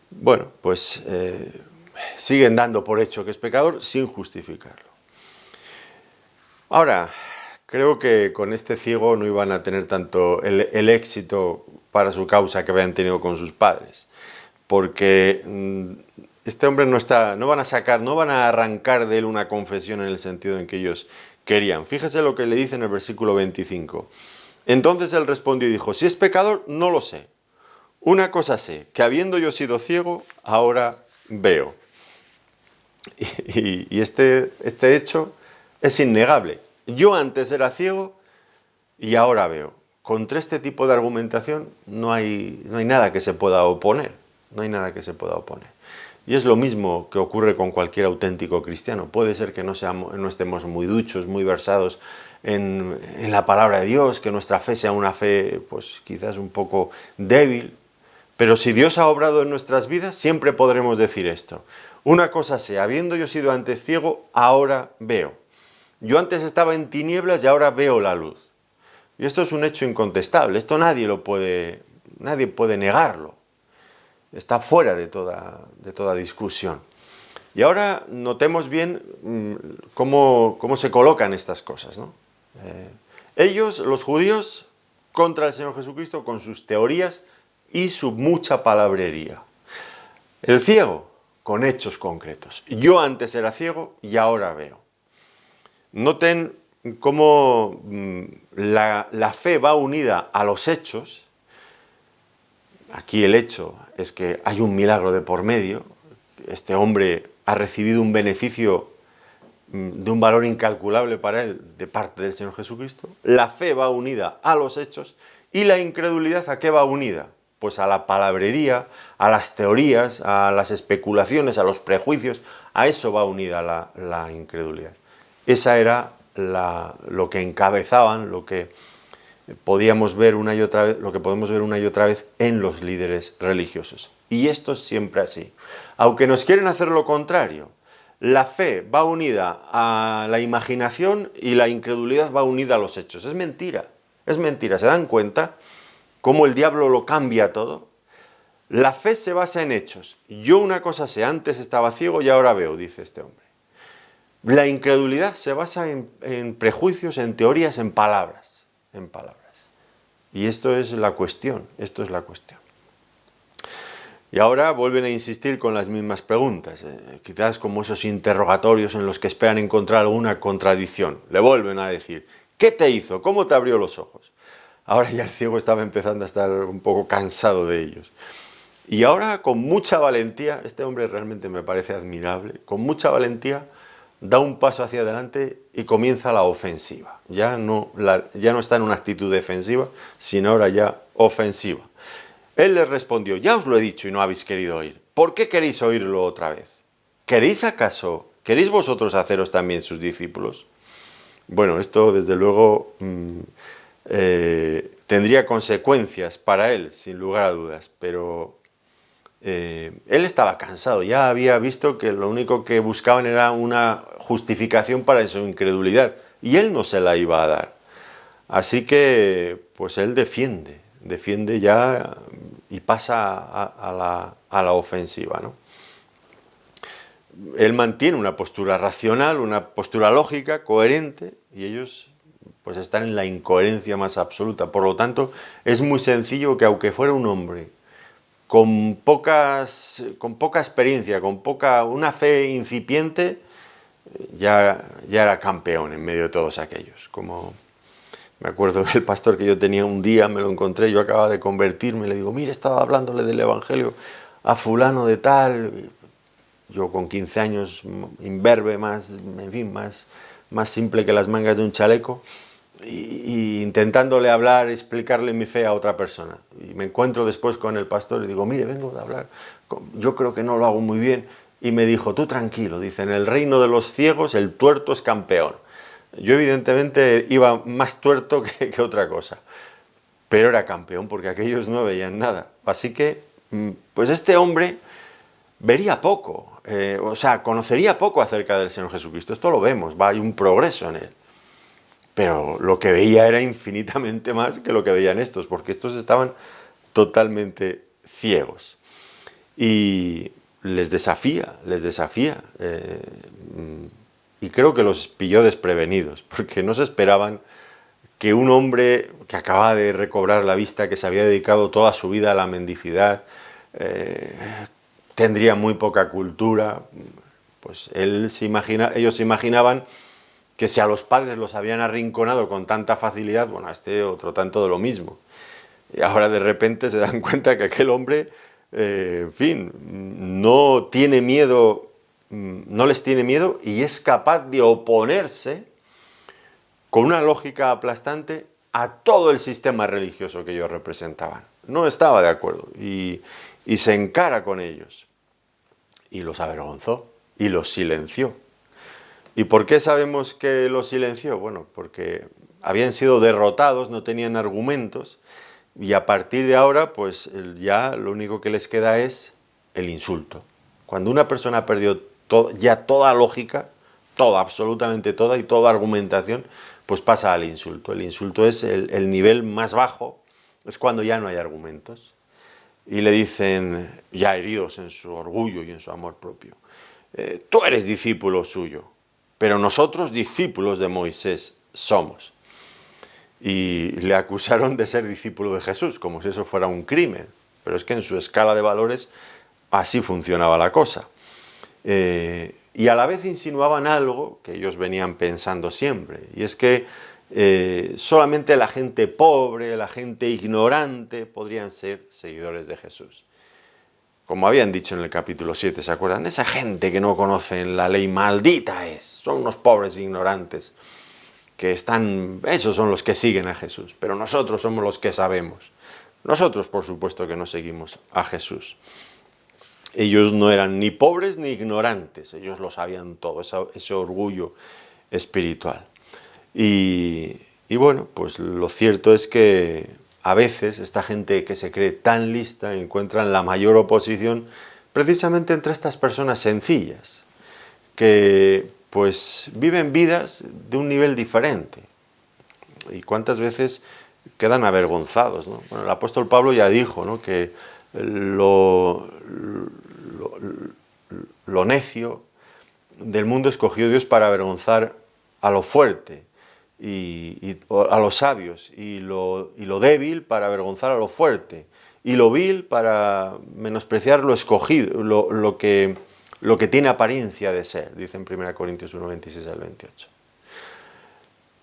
Bueno, pues siguen dando por hecho que es pecador sin justificarlo. Ahora, creo que con este ciego no iban a tener tanto el éxito para su causa que habían tenido con sus padres, porque este hombre no van a arrancar de él una confesión en el sentido en que ellos querían. Fíjese lo que le dice en el versículo 25. Entonces él respondió y dijo, si es pecador, no lo sé. Una cosa sé, que habiendo yo sido ciego, ahora veo. Y este hecho es innegable. Yo antes era ciego y ahora veo. Contra este tipo de argumentación no hay nada que se pueda oponer. No hay nada que se pueda oponer. Y es lo mismo que ocurre con cualquier auténtico cristiano. Puede ser que no estemos muy duchos, muy versados en la palabra de Dios, que nuestra fe sea una fe pues quizás un poco débil, pero si Dios ha obrado en nuestras vidas, siempre podremos decir esto. Una cosa sé, habiendo yo sido antes ciego, ahora veo. Yo antes estaba en tinieblas y ahora veo la luz. Y esto es un hecho incontestable, esto nadie puede negarlo. Está fuera de toda discusión. Y ahora notemos bien cómo se colocan estas cosas, ¿no? Ellos, los judíos, contra el Señor Jesucristo con sus teorías y su mucha palabrería. El ciego, con hechos concretos. Yo antes era ciego y ahora veo. Noten cómo la fe va unida a los hechos. Aquí el hecho es que hay un milagro de por medio. Este hombre ha recibido un beneficio de un valor incalculable para él de parte del Señor Jesucristo. La fe va unida a los hechos y la incredulidad, ¿a qué va unida? Pues a la palabrería, a las teorías, a las especulaciones, a los prejuicios. A eso va unida la incredulidad. Esa era lo que encabezaban, lo que podíamos ver una y otra vez, lo que podemos ver una y otra vez en los líderes religiosos. Y esto es siempre así. Aunque nos quieren hacer lo contrario, la fe va unida a la imaginación y la incredulidad va unida a los hechos. Es mentira, es mentira. ¿Se dan cuenta cómo el diablo lo cambia todo? La fe se basa en hechos. Yo una cosa sé, antes estaba ciego y ahora veo, dice este hombre. La incredulidad se basa en prejuicios, en teorías, en palabras. Y esto es la cuestión, Y ahora vuelven a insistir con las mismas preguntas, quizás como esos interrogatorios en los que esperan encontrar alguna contradicción. Le vuelven a decir, ¿qué te hizo? ¿Cómo te abrió los ojos? Ahora ya el ciego estaba empezando a estar un poco cansado de ellos. Y ahora con mucha valentía, este hombre realmente me parece admirable, con mucha valentía da un paso hacia adelante y comienza la ofensiva. Ya no está en una actitud defensiva, sino ahora ya ofensiva. Él les respondió, ya os lo he dicho y no habéis querido oír. ¿Por qué queréis oírlo otra vez? ¿Queréis vosotros haceros también sus discípulos? Bueno, esto desde luego tendría consecuencias para él, sin lugar a dudas, pero él estaba cansado, ya había visto que lo único que buscaban era una justificación para su incredulidad, y él no se la iba a dar. Así que, pues él defiende ya y pasa a la ofensiva, ¿no? Él mantiene una postura racional, una postura lógica, coherente, y ellos pues están en la incoherencia más absoluta. Por lo tanto, es muy sencillo que aunque fuera un hombre con poca experiencia, una fe incipiente, ya era campeón en medio de todos aquellos. Como me acuerdo del pastor que yo tenía un día, me lo encontré, yo acababa de convertirme, le digo, mira, estaba hablándole del Evangelio a fulano de tal, yo con 15 años, imberbe, más simple que las mangas de un chaleco, y intentándole hablar, explicarle mi fe a otra persona. Y me encuentro después con el pastor y digo, mire, vengo de hablar, yo creo que no lo hago muy bien. Y me dijo, tú tranquilo, dice, en el reino de los ciegos el tuerto es campeón. Yo evidentemente iba más tuerto que otra cosa, pero era campeón porque aquellos no veían nada. Así que, pues este hombre vería poco, conocería poco acerca del Señor Jesucristo. Esto lo vemos, hay un progreso en él. Pero lo que veía era infinitamente más que lo que veían estos, porque estos estaban totalmente ciegos. Y les desafía, y creo que los pilló desprevenidos, porque no se esperaban que un hombre que acababa de recobrar la vista, que se había dedicado toda su vida a la mendicidad, tendría muy poca cultura, pues ellos se imaginaban que si a los padres los habían arrinconado con tanta facilidad, bueno, a este otro tanto de lo mismo. Y ahora de repente se dan cuenta que aquel hombre, en fin, no tiene miedo, no les tiene miedo y es capaz de oponerse con una lógica aplastante a todo el sistema religioso que ellos representaban. No estaba de acuerdo y se encara con ellos. Y los avergonzó y los silenció. ¿Y por qué sabemos que los silenció? Bueno, porque habían sido derrotados, no tenían argumentos, y a partir de ahora, pues ya lo único que les queda es el insulto. Cuando una persona ha perdido ya toda lógica, toda, absolutamente toda, y toda argumentación, pues pasa al insulto. El insulto es el nivel más bajo, es cuando ya no hay argumentos. Y le dicen, ya heridos en su orgullo y en su amor propio, tú eres discípulo suyo, pero nosotros discípulos de Moisés somos. Y le acusaron de ser discípulo de Jesús, como si eso fuera un crimen. Pero es que en su escala de valores así funcionaba la cosa. Y a la vez insinuaban algo que ellos venían pensando siempre, y es que solamente la gente pobre, la gente ignorante podrían ser seguidores de Jesús. Como habían dicho en el capítulo 7, ¿se acuerdan? Esa gente que no conocen la ley maldita son unos pobres ignorantes, esos son los que siguen a Jesús, pero nosotros somos los que sabemos. Nosotros, por supuesto, que no seguimos a Jesús. Ellos no eran ni pobres ni ignorantes, ellos lo sabían todo, ese orgullo espiritual. Y bueno, pues lo cierto es que a veces esta gente que se cree tan lista encuentran la mayor oposición precisamente entre estas personas sencillas, que pues viven vidas de un nivel diferente. Y cuántas veces quedan avergonzados, ¿no? Bueno, el apóstol Pablo ya dijo, ¿no?, que lo necio del mundo escogió Dios para avergonzar a lo fuerte y a los sabios, y lo débil para avergonzar a lo fuerte, y lo vil para menospreciar lo escogido, lo que tiene apariencia de ser, dice en 1 Corintios 1, 26 al 28.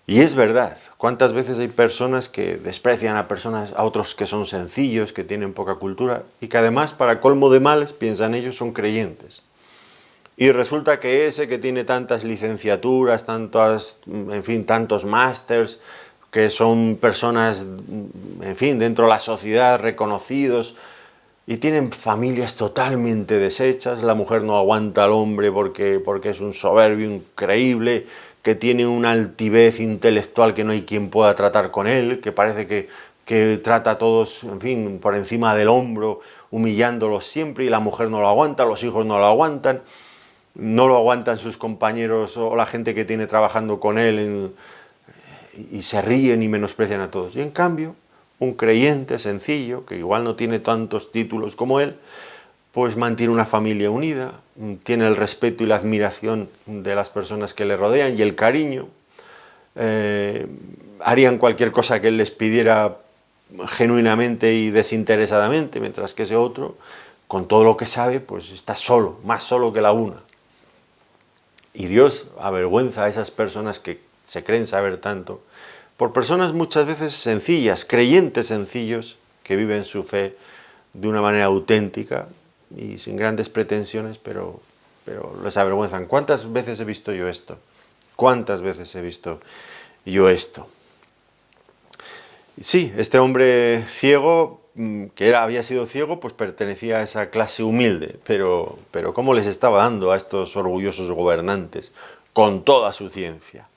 Y es verdad, cuántas veces hay personas que desprecian a otros que son sencillos, que tienen poca cultura, y que además, para colmo de males, piensan ellos, son creyentes. Y resulta que ese que tiene tantas licenciaturas, tantos másters, que son personas, en fin, dentro de la sociedad reconocidos, y tienen familias totalmente deshechas, la mujer no aguanta al hombre porque es un soberbio increíble, que tiene una altivez intelectual que no hay quien pueda tratar con él, que parece que trata a todos, en fin, por encima del hombro, humillándolos siempre, y la mujer no lo aguanta, los hijos no lo aguantan, no lo aguantan sus compañeros o la gente que tiene trabajando con él, y se ríen y menosprecian a todos. Y en cambio, un creyente sencillo, que igual no tiene tantos títulos como él, pues mantiene una familia unida, tiene el respeto y la admiración de las personas que le rodean y el cariño, harían cualquier cosa que él les pidiera genuinamente y desinteresadamente, mientras que ese otro, con todo lo que sabe, pues está solo, más solo que la una. Y Dios avergüenza a esas personas que se creen saber tanto, por personas muchas veces sencillas, creyentes sencillos, que viven su fe de una manera auténtica y sin grandes pretensiones, pero les avergüenzan. ¿Cuántas veces he visto yo esto? ¿Cuántas veces he visto yo esto? Sí, este hombre ciego, que había sido ciego, pues pertenecía a esa clase humilde, pero ¿cómo les estaba dando a estos orgullosos gobernantes? Con toda su ciencia.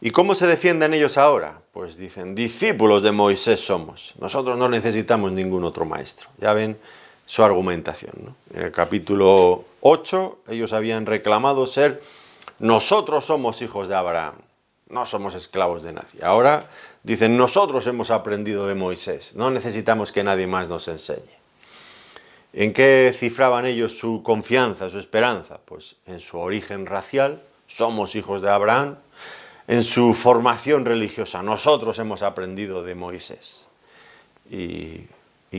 ¿Y cómo se defienden ellos ahora? Pues dicen, discípulos de Moisés somos, nosotros no necesitamos ningún otro maestro. Ya ven su argumentación, ¿no? En el capítulo 8 ellos habían reclamado ser, nosotros somos hijos de Abraham, no somos esclavos de nadie. Ahora dicen, nosotros hemos aprendido de Moisés, no necesitamos que nadie más nos enseñe. ¿En qué cifraban ellos su confianza, su esperanza? Pues en su origen racial, somos hijos de Abraham, en su formación religiosa. Nosotros hemos aprendido de Moisés. Y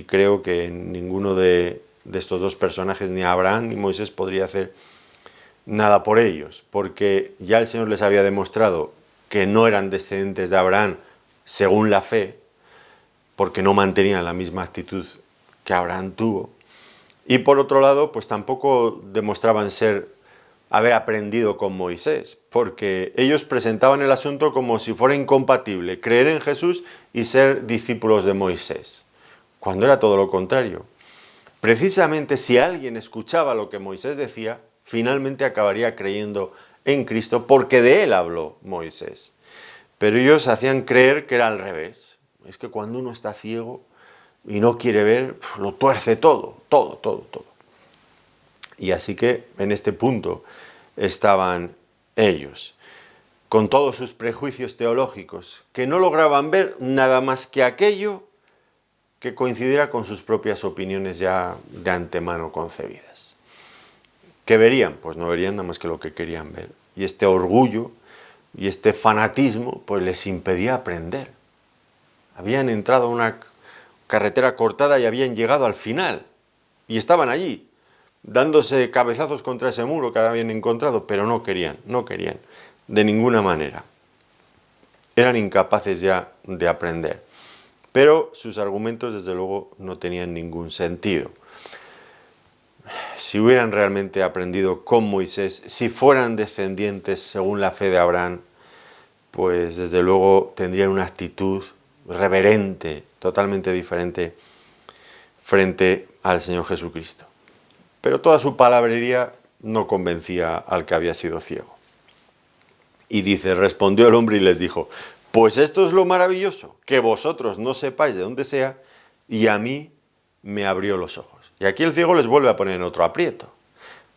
creo que ninguno de estos dos personajes, ni Abraham ni Moisés, podría hacer nada por ellos, porque ya el Señor les había demostrado que no eran descendientes de Abraham según la fe, porque no mantenían la misma actitud que Abraham tuvo. Y por otro lado, pues tampoco demostraban haber aprendido con Moisés, porque ellos presentaban el asunto como si fuera incompatible creer en Jesús y ser discípulos de Moisés, cuando era todo lo contrario. Precisamente si alguien escuchaba lo que Moisés decía, finalmente acabaría creyendo en Cristo, porque de él habló Moisés. Pero ellos hacían creer que era al revés. Es que cuando uno está ciego y no quiere ver, lo tuerce todo. Y así que en este punto estaban ellos, con todos sus prejuicios teológicos, que no lograban ver nada más que aquello que coincidiera con sus propias opiniones ya de antemano concebidas. ¿Qué verían? Pues no verían nada más que lo que querían ver. Y este orgullo y este fanatismo pues les impedía aprender. Habían entrado a una carretera cortada y habían llegado al final. Y estaban allí, dándose cabezazos contra ese muro que habían encontrado, pero no querían, de ninguna manera. Eran incapaces ya de aprender. Pero sus argumentos, desde luego, no tenían ningún sentido. Si hubieran realmente aprendido con Moisés, si fueran descendientes según la fe de Abraham, pues desde luego tendrían una actitud reverente, totalmente diferente frente al Señor Jesucristo. Pero toda su palabrería no convencía al que había sido ciego. Y dice, respondió el hombre y les dijo, pues esto es lo maravilloso, que vosotros no sepáis de dónde sea, y a mí me abrió los ojos. Y aquí el ciego les vuelve a poner en otro aprieto,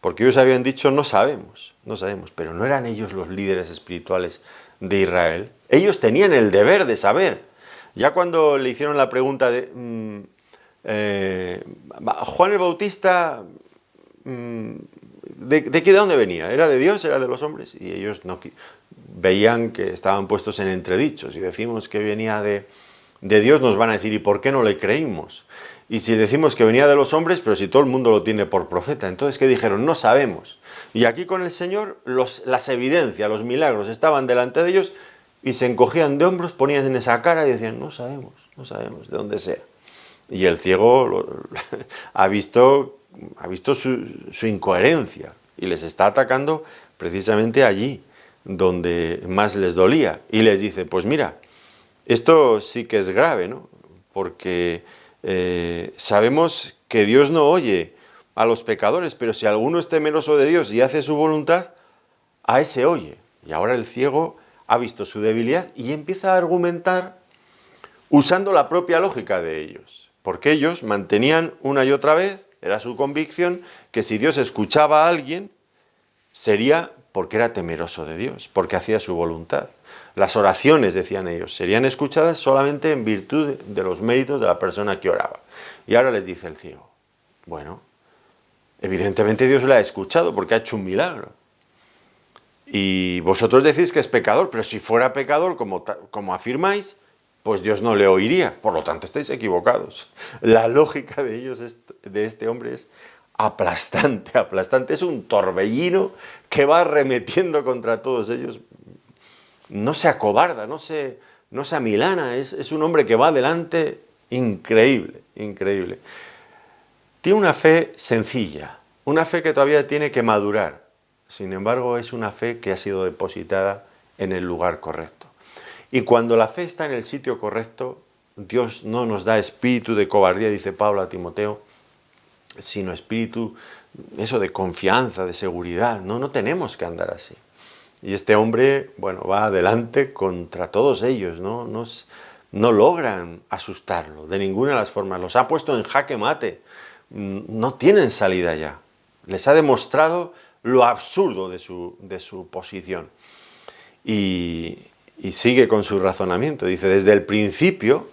porque ellos habían dicho, no sabemos, pero no eran ellos los líderes espirituales de Israel. Ellos tenían el deber de saber. Ya cuando le hicieron la pregunta de Juan el Bautista, ¿de dónde venía? ¿Era de Dios? ¿Era de los hombres? Y ellos no veían que estaban puestos en entredichos. Si decimos que venía de Dios, nos van a decir, ¿y por qué no le creímos? Y si decimos que venía de los hombres, pero si todo el mundo lo tiene por profeta. Entonces, ¿qué dijeron? No sabemos. Y aquí con el Señor, las evidencias, los milagros estaban delante de ellos y se encogían de hombros, ponían en esa cara y decían, no sabemos de dónde sea. Y el ciego ha visto su incoherencia y les está atacando precisamente allí, donde más les dolía. Y les dice, pues mira, esto sí que es grave, ¿no? Porque sabemos que Dios no oye a los pecadores, pero si alguno es temeroso de Dios y hace su voluntad, a ese oye. Y ahora el ciego ha visto su debilidad y empieza a argumentar usando la propia lógica de ellos. Porque ellos mantenían una y otra vez, era su convicción, que si Dios escuchaba a alguien, sería porque era temeroso de Dios, porque hacía su voluntad. Las oraciones, decían ellos, serían escuchadas solamente en virtud de los méritos de la persona que oraba. Y ahora les dice el ciego, bueno, evidentemente Dios la ha escuchado porque ha hecho un milagro. Y vosotros decís que es pecador, pero si fuera pecador, como afirmáis, pues Dios no le oiría. Por lo tanto, estáis equivocados. La lógica de ellos, de este hombre, es aplastante. Es un torbellino que va arremetiendo contra todos ellos. No se acobarda, no se amilana. Es un hombre que va adelante increíble. Tiene una fe sencilla, una fe que todavía tiene que madurar. Sin embargo, es una fe que ha sido depositada en el lugar correcto. Y cuando la fe está en el sitio correcto, Dios no nos da espíritu de cobardía, dice Pablo a Timoteo, sino espíritu, eso de confianza, de seguridad. No tenemos que andar así. Y este hombre, bueno, va adelante contra todos ellos, no logran asustarlo de ninguna de las formas. Los ha puesto en jaque mate. No tienen salida ya. Les ha demostrado lo absurdo de su posición. Y sigue con su razonamiento. Dice, desde el principio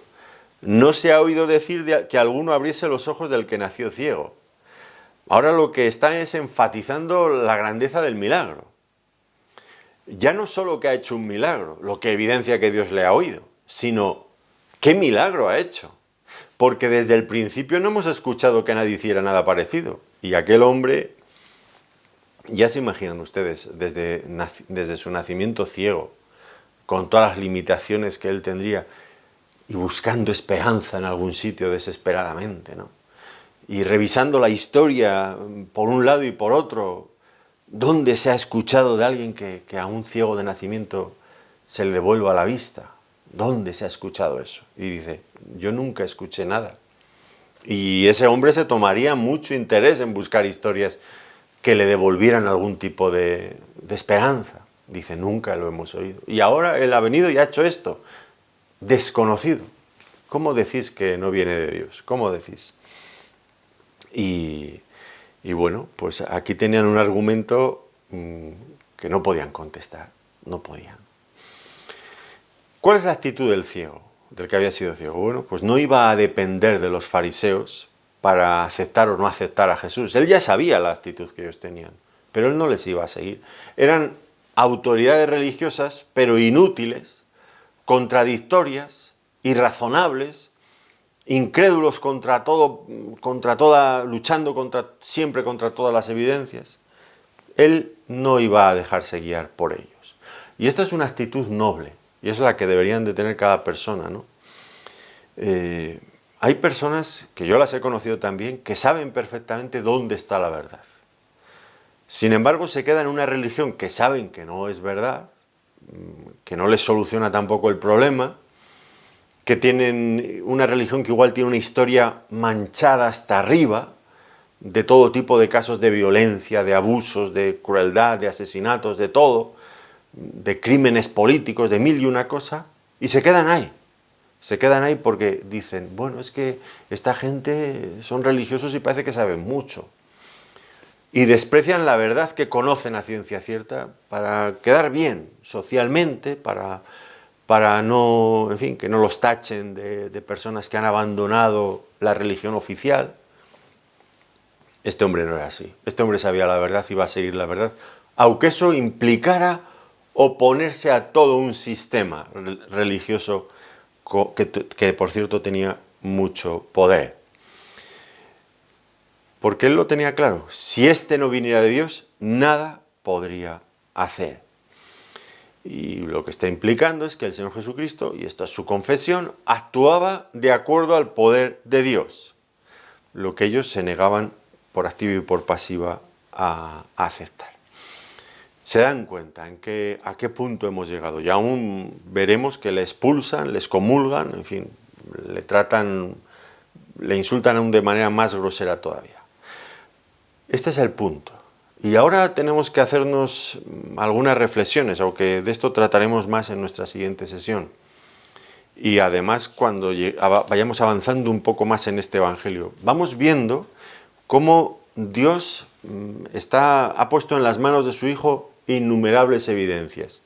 no se ha oído decir que alguno abriese los ojos del que nació ciego. Ahora lo que está es enfatizando la grandeza del milagro. ya no solo que ha hecho un milagro, lo que evidencia que Dios le ha oído, sino qué milagro ha hecho. Porque desde el principio no hemos escuchado que nadie hiciera nada parecido. Y aquel hombre, ya se imaginan ustedes, desde su nacimiento ciego, con todas las limitaciones que él tendría, y buscando esperanza en algún sitio desesperadamente, ¿no? Y revisando la historia por un lado y por otro, ¿dónde se ha escuchado de alguien que a un ciego de nacimiento se le devuelva la vista? ¿Dónde se ha escuchado eso? Y dice, yo nunca escuché nada. Y ese hombre se tomaría mucho interés en buscar historias que le devolvieran algún tipo de esperanza. Dice, nunca lo hemos oído. Y ahora él ha venido y ha hecho esto. Desconocido. ¿Cómo decís que no viene de Dios? ¿Cómo decís? Y bueno, pues aquí tenían un argumento que no podían contestar. No podían. ¿Cuál es la actitud del ciego? Del que había sido ciego. Bueno, pues no iba a depender de los fariseos para aceptar o no aceptar a Jesús. Él ya sabía la actitud que ellos tenían, pero él no les iba a seguir. Eran autoridades religiosas, pero inútiles, contradictorias, irrazonables, incrédulos contra todo, luchando siempre contra todas las evidencias. Él no iba a dejarse guiar por ellos. Y esta es una actitud noble, y es la que deberían de tener cada persona, ¿no? Hay personas, que yo las he conocido también, que saben perfectamente dónde está la verdad. Sin embargo, se quedan en una religión que saben que no es verdad, que no les soluciona tampoco el problema, que tienen una religión que igual tiene una historia manchada hasta arriba, de todo tipo de casos de violencia, de abusos, de crueldad, de asesinatos, de todo, de crímenes políticos, de mil y una cosa, y se quedan ahí. Se quedan ahí porque dicen, bueno, es que esta gente son religiosos y parece que saben mucho. Y desprecian la verdad que conocen a ciencia cierta para quedar bien socialmente, para no, en fin, que no los tachen de personas que han abandonado la religión oficial. Este hombre no era así. Este hombre sabía la verdad y iba a seguir la verdad, aunque eso implicara oponerse a todo un sistema religioso que por cierto tenía mucho poder. Porque él lo tenía claro, si este no viniera de Dios, nada podría hacer. Y lo que está implicando es que el Señor Jesucristo, y esto es su confesión, actuaba de acuerdo al poder de Dios, lo que ellos se negaban por activa y por pasiva a aceptar. Se dan cuenta a qué punto hemos llegado, y aún veremos que le expulsan, les comulgan, en fin, le insultan aún de manera más grosera todavía. Este es el punto. Y ahora tenemos que hacernos algunas reflexiones, aunque de esto trataremos más en nuestra siguiente sesión. Y además, cuando vayamos avanzando un poco más en este Evangelio, vamos viendo cómo Dios ha puesto en las manos de su Hijo innumerables evidencias.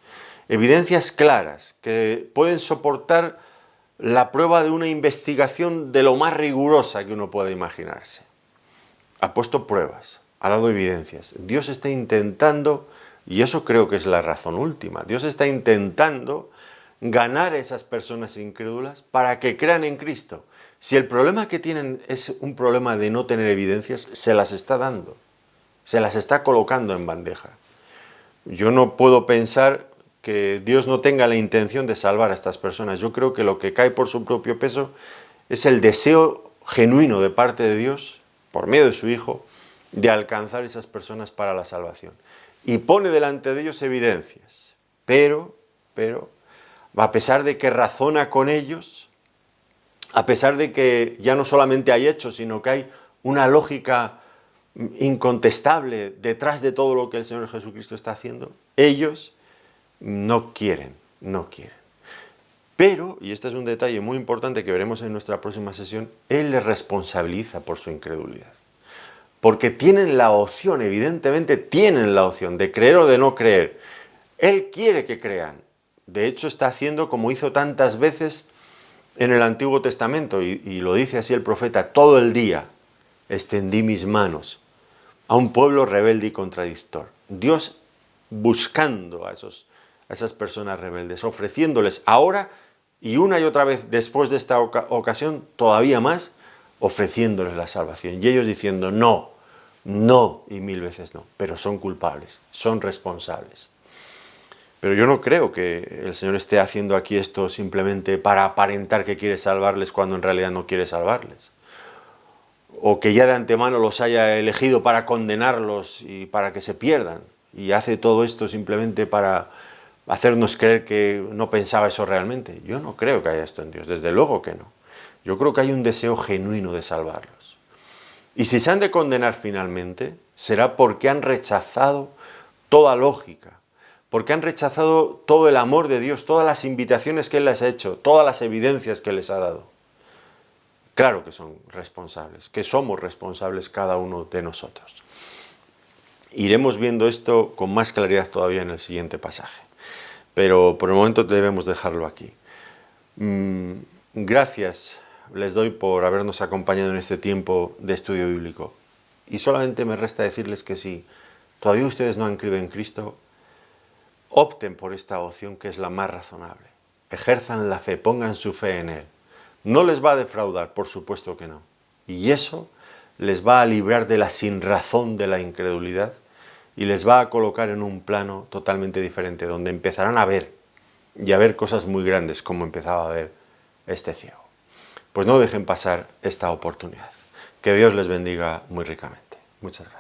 Evidencias claras que pueden soportar la prueba de una investigación de lo más rigurosa que uno pueda imaginarse. Ha puesto pruebas, ha dado evidencias. Dios está intentando, y eso creo que es la razón última, Dios está intentando ganar a esas personas incrédulas para que crean en Cristo. Si el problema que tienen es un problema de no tener evidencias, se las está dando, se las está colocando en bandeja. Yo no puedo pensar que Dios no tenga la intención de salvar a estas personas. Yo creo que lo que cae por su propio peso es el deseo genuino de parte de Dios, por medio de su Hijo, de alcanzar esas personas para la salvación. Y pone delante de ellos evidencias. Pero, a pesar de que razona con ellos, a pesar de que ya no solamente hay hechos, sino que hay una lógica incontestable detrás de todo lo que el Señor Jesucristo está haciendo, ellos no quieren. Pero, y este es un detalle muy importante que veremos en nuestra próxima sesión, Él les responsabiliza por su incredulidad. Porque tienen la opción, evidentemente tienen la opción de creer o de no creer. Él quiere que crean. De hecho, está haciendo como hizo tantas veces en el Antiguo Testamento, y lo dice así el profeta, todo el día extendí mis manos a un pueblo rebelde y contradictor. Dios buscando a esas personas rebeldes, ofreciéndoles ahora y una y otra vez después de esta ocasión, todavía más, ofreciéndoles la salvación. Y ellos diciendo no, no y 1000 veces no, pero son culpables, son responsables. Pero yo no creo que el Señor esté haciendo aquí esto simplemente para aparentar que quiere salvarles cuando en realidad no quiere salvarles. O que ya de antemano los haya elegido para condenarlos y para que se pierdan. Y hace todo esto simplemente para hacernos creer que no pensaba eso realmente. Yo no creo que haya esto en Dios, desde luego que no. Yo creo que hay un deseo genuino de salvarlos. Y si se han de condenar finalmente, será porque han rechazado toda lógica, porque han rechazado todo el amor de Dios, todas las invitaciones que Él les ha hecho, todas las evidencias que les ha dado. Claro que son responsables, que somos responsables cada uno de nosotros. Iremos viendo esto con más claridad todavía en el siguiente pasaje, pero por el momento debemos dejarlo aquí. Gracias les doy por habernos acompañado en este tiempo de estudio bíblico. Y solamente me resta decirles que si todavía ustedes no han creído en Cristo, opten por esta opción que es la más razonable. Ejerzan la fe, pongan su fe en Él. No les va a defraudar, por supuesto que no. Y eso les va a librar de la sinrazón de la incredulidad y les va a colocar en un plano totalmente diferente, donde empezarán a ver y a ver cosas muy grandes como empezaba a ver este ciego. Pues no dejen pasar esta oportunidad. Que Dios les bendiga muy ricamente. Muchas gracias.